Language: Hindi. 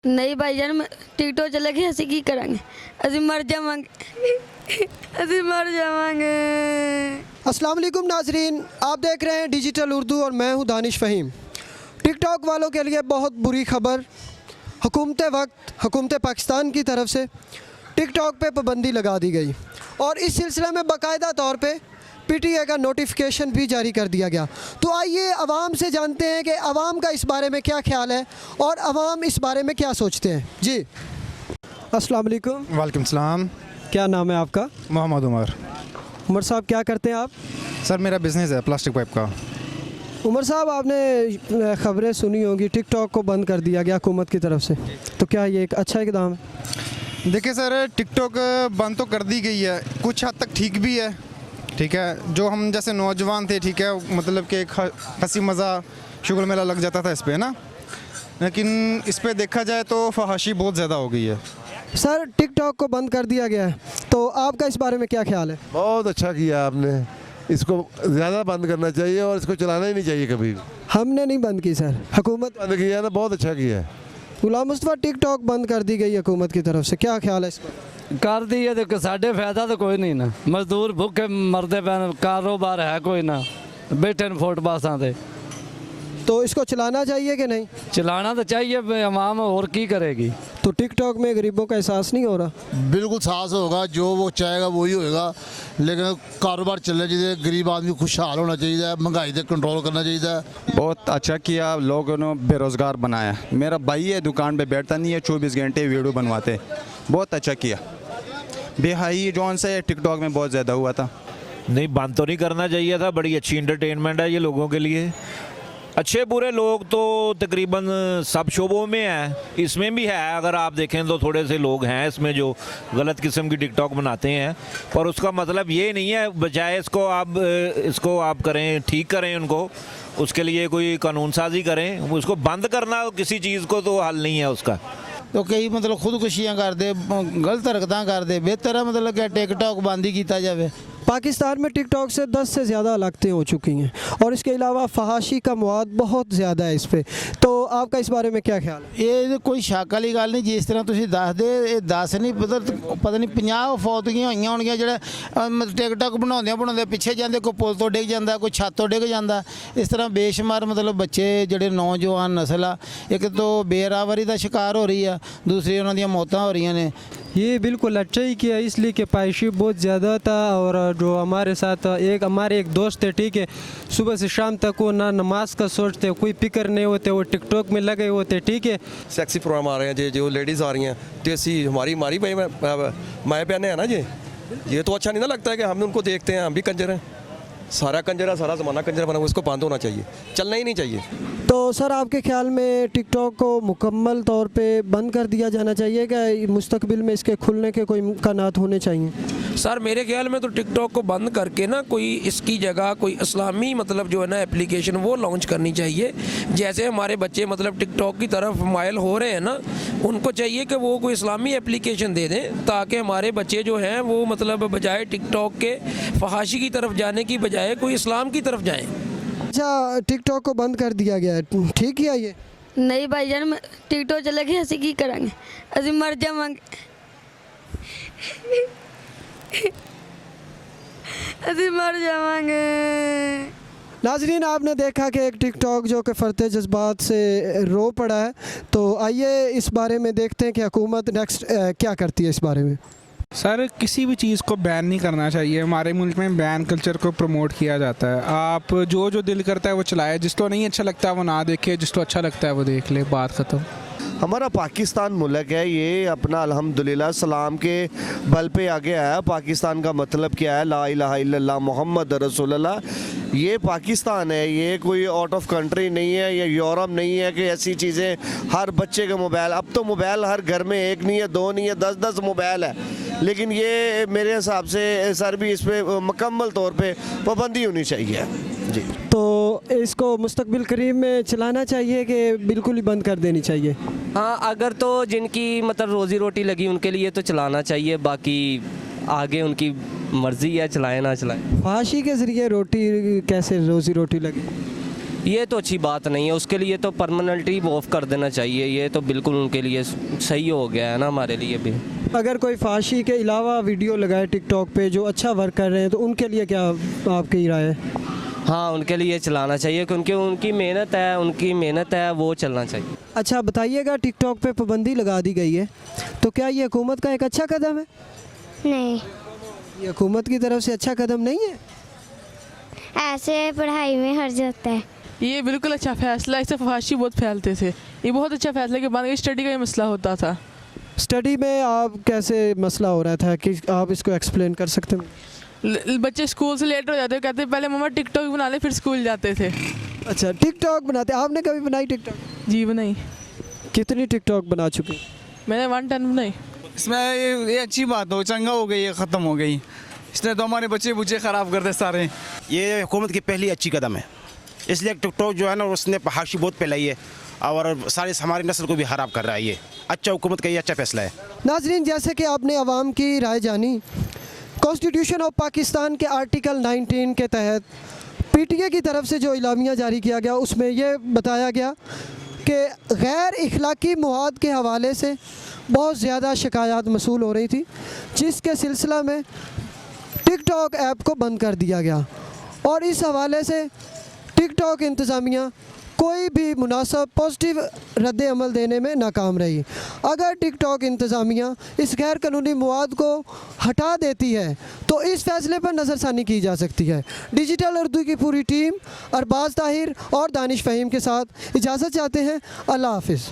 नहीं भाईजान, टिकटॉक चला के ਅਸੀਂ ਕੀ ਕਰਾਂਗੇ? ਅਸੀਂ ਮਰ ਜਾਵਾਂਗੇ। ਅਸੀਂ मर जावांगे। अस्सलाम वालेकुम नाजरीन, आप देख रहे हैं डिजिटल उर्दू और मैं हूं दानिश फ़हीम। टिकटॉक वालों के लिए बहुत बुरी खबर। हुकूमत पाकिस्तान की तरफ से टिकटॉक पे पाबंदी लगा दी गई और इस सिलसिले में बाकायदा तौर पे पीटीए का नोटिफिकेशन भी जारी कर दिया गया। तो आइए आवाम से जानते हैं कि आवाम का इस बारे में क्या ख्याल है और आवाम इस बारे में क्या सोचते हैं। जी अस्सलाम वालेकुम। वालेकुम सलाम। क्या नाम है आपका? मोहम्मद उमर। उमर साहब क्या करते हैं आप? सर मेरा बिज़नेस है प्लास्टिक पाइप का। उमर साहब, आपने ख़बरें सुनी होंगी, टिकटॉक को बंद कर दिया गया हुकूमत की तरफ से, तो क्या ये एक अच्छा इक़दाम है? देखिए सर, टिकटॉक बंद तो कर दी गई है, कुछ हद तक ठीक भी है। ठीक है, जो हम जैसे नौजवान थे, ठीक है, मतलब कि एक हंसी मज़ा शुगल मेला लग जाता था इस पर ना, लेकिन इस पर देखा जाए तो फहाशी बहुत ज़्यादा हो गई है। सर टिकटॉक को बंद कर दिया गया है, तो आपका इस बारे में क्या ख्याल है? बहुत अच्छा किया आपने, इसको ज़्यादा बंद करना चाहिए और इसको चलाना ही नहीं चाहिए कभी। हमने नहीं बंद की सर, हुकूमत बंद किया ना, बहुत अच्छा किया है। गुलाम मुस्तफ़ा, टिकटॉक बंद कर दी गई हुकूमत की तरफ से, क्या ख्याल है इस पर? कर दी है तो साढ़े फायदा तो कोई नहीं ना, मजदूर भुखे मरते पे, कारोबार है कोई ना, बैठे न फुटपाथां ते। तो इसको चलाना चाहिए कि नहीं? चलाना तो चाहिए, अवाम और की करेगी। तो टिकटॉक में गरीबों का एहसास नहीं हो रहा? बिल्कुल साहस होगा, जो वो चाहेगा वही होएगा, लेकिन कारोबार चलना चाहिए, गरीब आदमी खुशहाल होना चाहिए, महंगाई से कंट्रोल करना चाहिए। बहुत अच्छा किया, लोगों ने बेरोज़गार बनाया। मेरा भाई है, दुकान पे बैठता नहीं है, 24 घंटे वीडियो बनवाते, बहुत अच्छा किया। बेहाई जौन से टिकटॉक में बहुत ज़्यादा हुआ था। नहीं, बंद तो नहीं करना चाहिए था, बड़ी अच्छी इंटरटेनमेंट है ये लोगों के लिए। अच्छे बुरे लोग तो तकरीबन सब शोबों में हैं, इसमें भी है। अगर आप देखें तो थोड़े से लोग हैं इसमें जो गलत किस्म की टिकटॉक बनाते हैं, पर उसका मतलब ये नहीं है बजाय इसको आप करें, ठीक करें उनको, उसके लिए कोई कानून साजी करें। उसको बंद करना किसी चीज़ को तो हल नहीं है उसका। तो कई मतलब खुदकुशियाँ करते, गलत हरकतां करते, बेहतर है मतलब कि टिकटॉक बंद ही किया जाए। पाकिस्तान में टिकटॉक से 10 से ज़्यादा हलाकतें हो चुकी हैं और इसके अलावा फहाशी का मवाद बहुत ज़्यादा है इस पर, तो आपका इस बारे में क्या ख्याल है? ये कोई शक वाली गल नहीं, जिस तरह तुसीं दसदे, ये दस नहीं पता नहीं 50 फौतगियां होईयां होणगियां जेह्ड़े टिकटॉक बनाउंदे पिछे जांदे, कोई पुल तो डिग जांदा, कोई छत तो डिग जांदा। इस तरह बेशुमार मतलब बच्चे जेह्ड़े नौजवान नस्ल आ, एक तो बेरावरी का शिकार हो रही है, दूसरी उन्हां दियां मौतां हो रही ने। ये बिल्कुल अच्छा ही किया, इसलिए कि पायशी बहुत ज़्यादा था। और जो हमारे साथ हमारे एक दोस्त थे, ठीक है, सुबह से शाम तक वो ना नमाज का सोचते, कोई फिक्र नहीं होते, वो टिकटॉक में लगे होते, ठीक है। सेक्सी प्रोग्राम आ रहे हैं जो लेडीज़ आ रही हैं, तो ऐसी हमारी माई बहनें हैं ना जी, ये तो अच्छा नहीं ना लगता है कि हम उनको देखते हैं, हम भी कंजर हैं। सारा कंजरा, सारा ज़माना कंजर बना हुआ, इसको बंद होना चाहिए, चलना ही नहीं चाहिए। तो सर आपके ख्याल में टिकटॉक को मुकम्मल तौर पे बंद कर दिया जाना चाहिए क्या? मुस्तकबिल में इसके खुलने के कोई इम्कानात होने चाहिए? सर मेरे ख्याल में तो टिकटॉक को बंद करके ना कोई इसकी जगह कोई इस्लामी मतलब जो है ना एप्लीकेशन वो लॉन्च करनी चाहिए। जैसे हमारे बच्चे मतलब टिकटॉक की तरफ माइल हो रहे हैं ना, उनको चाहिए कि वो कोई इस्लामी एप्लीकेशन दे दें, ताकि हमारे बच्चे जो हैं वो मतलब बजाय टिकटॉक के फहाशी की तरफ जाने की बजाय कोई इस्लाम की तरफ जाएँ। अच्छा, टिकटॉक को बंद कर दिया गया है, ठीक किया ये? नहीं भाईजान, टिकटॉक चला के ਅਸੀਂ ਕੀ ਕਰਾਂਗੇ? ਅਸੀਂ मर जावांगे। ਅਸੀਂ मर जावांगे। नाजरीन, आपने देखा कि एक टिकटॉक जो कि फरते जज्बात से रो पड़ा है, तो आइए इस बारे में देखते हैं कि हुकूमत नेक्स्ट क्या करती है इस बारे में। सर किसी भी चीज़ को बैन नहीं करना चाहिए, हमारे मुल्क में बैन कल्चर को प्रमोट किया जाता है। आप जो दिल करता है वो चलाए, जिसको नहीं अच्छा लगता है वो ना देखे, जिसको अच्छा लगता है वो देख ले, बात ख़त्म। हमारा पाकिस्तान मुल्क है, ये अपना अल्हम्दुलिल्लाह सलाम के बल पे आगे आया। पाकिस्तान का मतलब क्या है? ला इलाहा इल्लल्लाह मोहम्मद रसूलुल्लाह। ये पाकिस्तान है, ये कोई आउट ऑफ कंट्री नहीं है, ये यूरोप नहीं है कि ऐसी चीज़ें। हर बच्चे का मोबाइल, अब तो मोबाइल हर घर में, एक नहीं है, दो नहीं है, 10-10 मोबाइल है। लेकिन ये मेरे हिसाब से सर भी इस पर मुकम्मल तौर पे पाबंदी होनी चाहिए जी। तो इसको मुस्तकबिल करीब में चलाना चाहिए कि बिल्कुल ही बंद कर देनी चाहिए? हाँ, अगर तो जिनकी मतलब रोज़ी रोटी लगी उनके लिए तो चलाना चाहिए, बाकी आगे उनकी मर्ज़ी है, चलाए ना चलाए। फहाशी के ज़रिए रोटी कैसे रोज़ी रोटी लगी? ये तो अच्छी बात नहीं है। उसके लिए तो परमानेंटली ऑफ कर देना चाहिए। ये तो बिल्कुल उनके लिए सही हो गया है ना, हमारे लिए भी। अगर कोई फाशी के अलावा वीडियो लगाए टिकटॉक पे जो अच्छा वर्क कर रहे हैं तो उनके लिए क्या आपकी राय है? हाँ, उनके लिए चलाना चाहिए क्योंकि उनकी मेहनत है, वो चलना चाहिए। अच्छा बताइएगा, टिकटॉक पे पाबंदी लगा दी गई है तो क्या ये हुकूमत का एक अच्छा कदम है? नहीं, ये हुकूमत की तरफ से अच्छा कदम नहीं है। ऐसे पढ़ाई में हर्ज होता है। ये बिल्कुल अच्छा फैसला। इससे फहाशी बहुत फैलते थे। ये बहुत अच्छा फैसला कि बाद में स्टडी का ही मसला होता था। स्टडी में आप कैसे मसला हो रहा था कि आप इसको एक्सप्लेन कर सकते हैं? बच्चे स्कूल से लेट हो जाते, कहते पहले मम्मा टिकटॉक बना ले, फिर स्कूल जाते थे। अच्छा, टिकटॉक बनाते। आपने कभी बनाई टिकटॉक? जी बनाई। कितनी टिकटॉक बना चुके? मैंने 110 बनाई। इसमें ये अच्छी बात हो, चंगा हो गई, ये ख़त्म हो गई। इसने तो हमारे बच्चे बुच्चे ख़राब कर दे सारे। ये हुकूमत की पहली अच्छी कदम है, इसलिए टिकटॉक जो है ना उसने फहाशी बहुत फैलाई है और सारी हमारी नस्ल को भी ख़राब कर रहा है। ये अच्छा हुकूमत का ये अच्छा फैसला है। नाजरीन, जैसे कि आपने अवाम की राय जानी, कॉन्स्टिट्यूशन ऑफ पाकिस्तान के आर्टिकल 19 के तहत पीटीए की तरफ से जो इलामिया जारी किया गया उसमें ये बताया गया कि गैर इखलाकी मवाद के हवाले से बहुत ज़्यादा शिकायत मसूल हो रही थी, जिसके सिलसिला में टिकटॉक ऐप को बंद कर दिया गया और इस हवाले से टिकटॉक इंतज़ामिया कोई भी मुनासिब पॉजिटिव रद्द अमल देने में नाकाम रही। अगर टिकटॉक इंतज़ामिया इस गैर कानूनी मवाद को हटा देती है तो इस फैसले पर नज़रसानी की जा सकती है। डिजिटल उर्दू की पूरी टीम अरबाज ताहिर और दानिश फ़हीम के साथ इजाज़त चाहते हैं। अल्लाह हाफ़िज़।